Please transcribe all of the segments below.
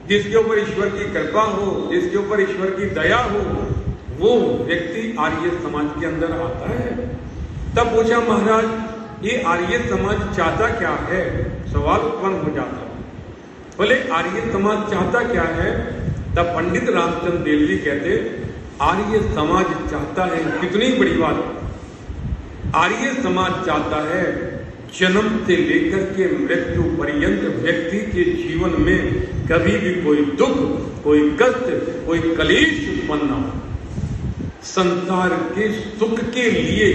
जिसके ऊपर ईश्वर की कृपा हो, जिसके ऊपर ईश्वर की दया हो, वो व्यक्ति आर्य समाज के अंदर आता है। तब पूछा महाराज ये आर्य समाज चाहता क्या है? सवाल उत्पन्न हो जाता है। बोले आर्य समाज चाहता क्या है? तब पंडित रामचंद्र देव जी कहते आर्य समाज चाहता है, कितनी बड़ी बात, आर्य समाज चाहता है जन्म से लेकर के मृत्यु पर्यंत व्यक्ति के जीवन में कभी भी कोई दुख, कोई कष्ट, कोई कलेश उत्पन्न न हो। संसार के सुख के लिए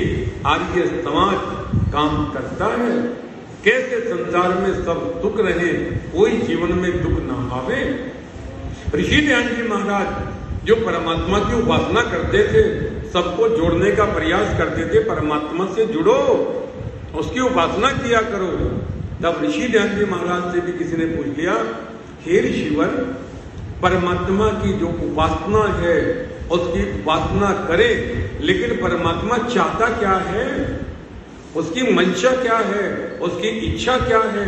आर्य समाज काम करता है। कैसे संसार में सब सुख रहे, कोई जीवन में दुख न आवे। ऋषि ध्यान जी महाराज जो परमात्मा की उपासना करते थे, सबको जोड़ने का प्रयास करते थे, परमात्मा से जुड़ो, उसकी उपासना किया करो। तब ऋषि ध्यान जी महाराज से भी किसी ने पूछ लिया, हे ऋषिवर, परमात्मा की जो उपासना है उसकी उपासना करें, लेकिन परमात्मा चाहता क्या है, उसकी मंशा क्या है, उसकी इच्छा क्या है?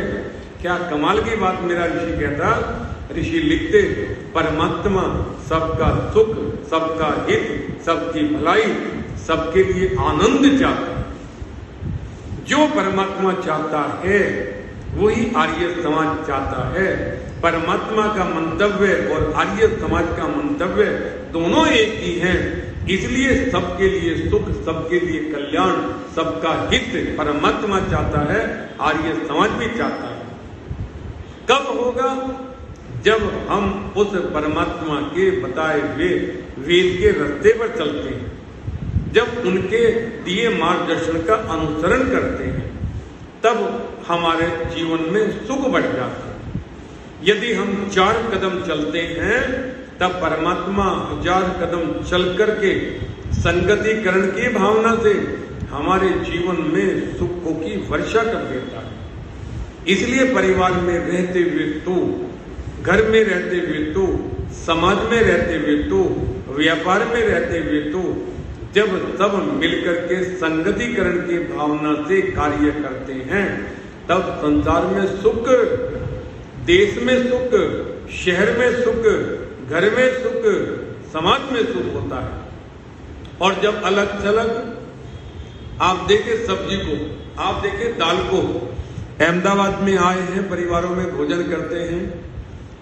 क्या कमाल की बात मेरा ऋषि कहता, ऋषि लिखते परमात्मा सबका सुख, सबका हित, सबकी भलाई, सबके लिए आनंद चाहता है। जो परमात्मा चाहता है वही आर्य समाज चाहता है। परमात्मा का मंतव्य और आर्य समाज का मंतव्य दोनों एक ही हैं। इसलिए सबके लिए सुख, सबके लिए कल्याण, सबका हित परमात्मा चाहता है, आर्य समाज भी चाहता है। कब होगा? जब हम उस परमात्मा के बताए हुए वेद के रास्ते पर चलते हैं, जब उनके दिए मार्गदर्शन का अनुसरण करते हैं, तब हमारे जीवन में सुख बढ़ जाता है। यदि हम 4 कदम चलते हैं, तब परमात्मा 1000 कदम चल करके संगतिकरण की भावना से हमारे जीवन में सुखों की वर्षा कर देता है। इसलिए परिवार में रहते हुए तो, घर में रहते हुए तो, समाज में रहते हुए तो, व्यापार में रहते हुए तो, जब सब मिलकर के संगतिकरण की भावना से कार्य करते हैं, तब संसार में सुख, देश में सुख, शहर में सुख, घर में सुख, समाज में सुख होता है। और जब अलग थलग आप देखें सब्जी को, आप देखें दाल को, अहमदाबाद में आए हैं, परिवारों में भोजन करते हैं।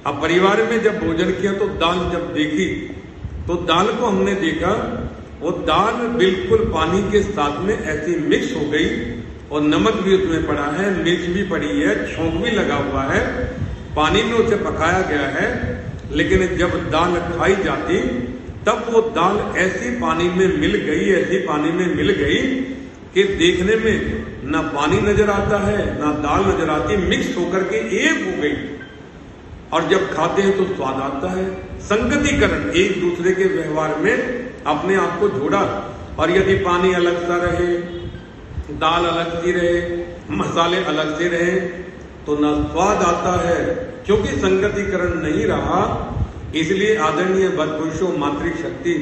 अब परिवार में जब भोजन किया तो दाल जब देखी, तो दाल को हमने देखा, वो दाल बिल्कुल पानी के साथ में ऐसी मिक्स हो गई, और नमक भी उसमें पड़ा है, मिर्च भी पड़ी है, छौंक भी लगा हुआ है, पानी में उसे पकाया गया है। लेकिन जब दाल खाई जाती, तब वो दाल ऐसी पानी में मिल गई, ऐसी पानी में मिल गई कि देखने में ना पानी नजर आता है, ना दाल नजर आती, मिक्स होकर के एक हो गई। और जब खाते हैं तो स्वाद आता है। संगतिकरण, एक दूसरे के व्यवहार में अपने आप को जोड़ा। और यदि पानी अलग सा रहे, दाल अलग सी रहे, मसाले अलग से रहे, तो ना स्वाद आता है, क्योंकि संगतिकरण नहीं रहा। इसलिए आदरणीय बदपुरुषों मातृशक्ति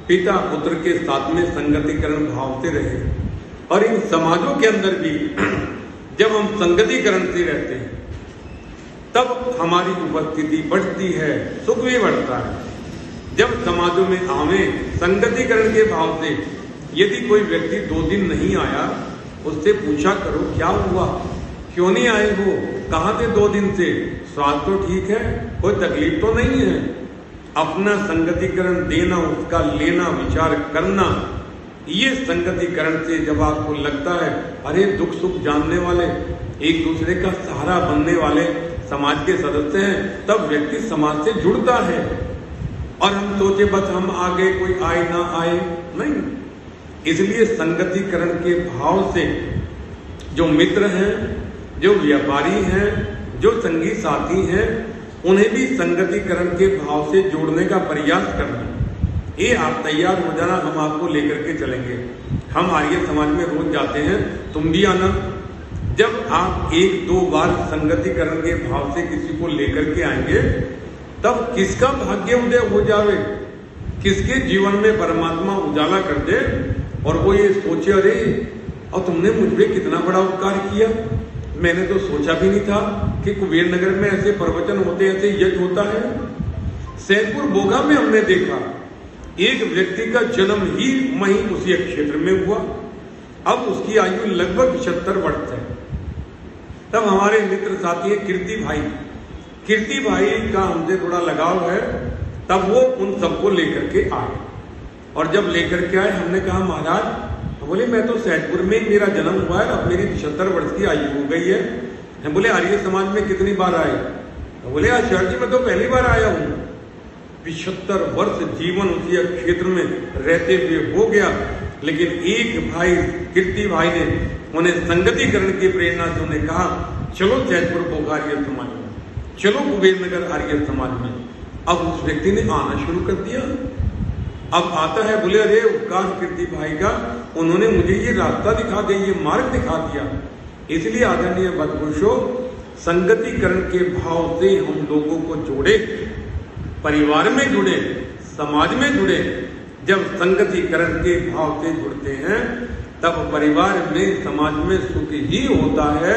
पिता पुत्र के साथ में संगतिकरण भाव से रहे। और इन समाजों के अंदर भी जब हम संगतिकरण से रहते हैं, तब हमारी उपस्थिति बढ़ती है, सुख भी बढ़ता है। जब समाजों में आवे संगतिकरण के भाव से, यदि कोई व्यक्ति 2 दिन नहीं आया, उससे पूछा करो क्या हुआ, क्यों नहीं आए हो, कहाँ थे 2 दिन से, स्वास्थ्य तो ठीक है, कोई तकलीफ तो नहीं है। अपना संगतिकरण देना, उसका लेना, विचार करना, ये संगतिकरण से जब आपको लगता है अरे दुख सुख जानने वाले, एक दूसरे का सहारा बनने वाले समाज के सदस्य हैं, तब व्यक्ति समाज से जुड़ता है। और हम सोचे बस हम आगे, कोई आए ना आए, नहीं। इसलिए संगतिकरण के भाव से जो मित्र हैं, जो व्यापारी हैं, जो संगी साथी हैं, उन्हें भी संगतिकरण के भाव से जोड़ने का प्रयास करना। ये आप तैयार हो जाना, हम आपको लेकर के चलेंगे। हम आर्य समाज में रोज जाते हैं, तुम भी आना। जब आप 1-2 बार संगतिकरण के भाव से किसी को लेकर के आएंगे, तब किसका भाग्य उदय हो जावे, किसके जीवन में परमात्मा उजाला कर दे, और वो ये सोचे अरे और तुमने मुझ पे कितना बड़ा उपकार किया, मैंने तो सोचा भी नहीं था कि कुबेर नगर में ऐसे प्रवचन होते, ऐसे यज्ञ होता है। सैदपुर बोगा में हमने देखा एक व्यक्ति का जन्म ही वहीं उसी क्षेत्र में हुआ, अब उसकी आयु लगभग 75 वर्ष है। तब हमारे मित्र साथी कीर्ति भाई का हमसे थोड़ा लगाव है, तब वो उन सबको लेकर के आए। और जब लेकर के आए हमने कहा महाराज, बोले मैं तो सैदपुर में मेरा जन्म हुआ है, अब मेरी 76 वर्ष की आयु हो गई है। बोले आर्य समाज में कितनी बार आए? बोले आचार्य जी मैं तो पहली बार आया हूँ। 75 वर्ष जीवन उसी क्षेत्र में रहते हुए हो गया, लेकिन एक भाई कीर्ति भाई ने उन्हें संगतिकरण की प्रेरणा से उन्हें कहा चलो सैदपुर बोगा आर्य समाज में, चलो कुबेर नगर आर्य समाज में। अब उस व्यक्ति ने आना शुरू कर दिया। अब आता है, बोले अरे उपकार कीर्ति भाई का, उन्होंने मुझे ये रास्ता दिखा दिया, ये मार्ग दिखा दिया। इसलिए आदरणीय भक्तपुरुषों, संगतिकरण के भाव से हम लोगों को जोड़े, परिवार में जुड़े, समाज में जुड़े। जब संगतिकरण के भाव से जुड़ते हैं तब परिवार में, समाज में सुख ही होता है।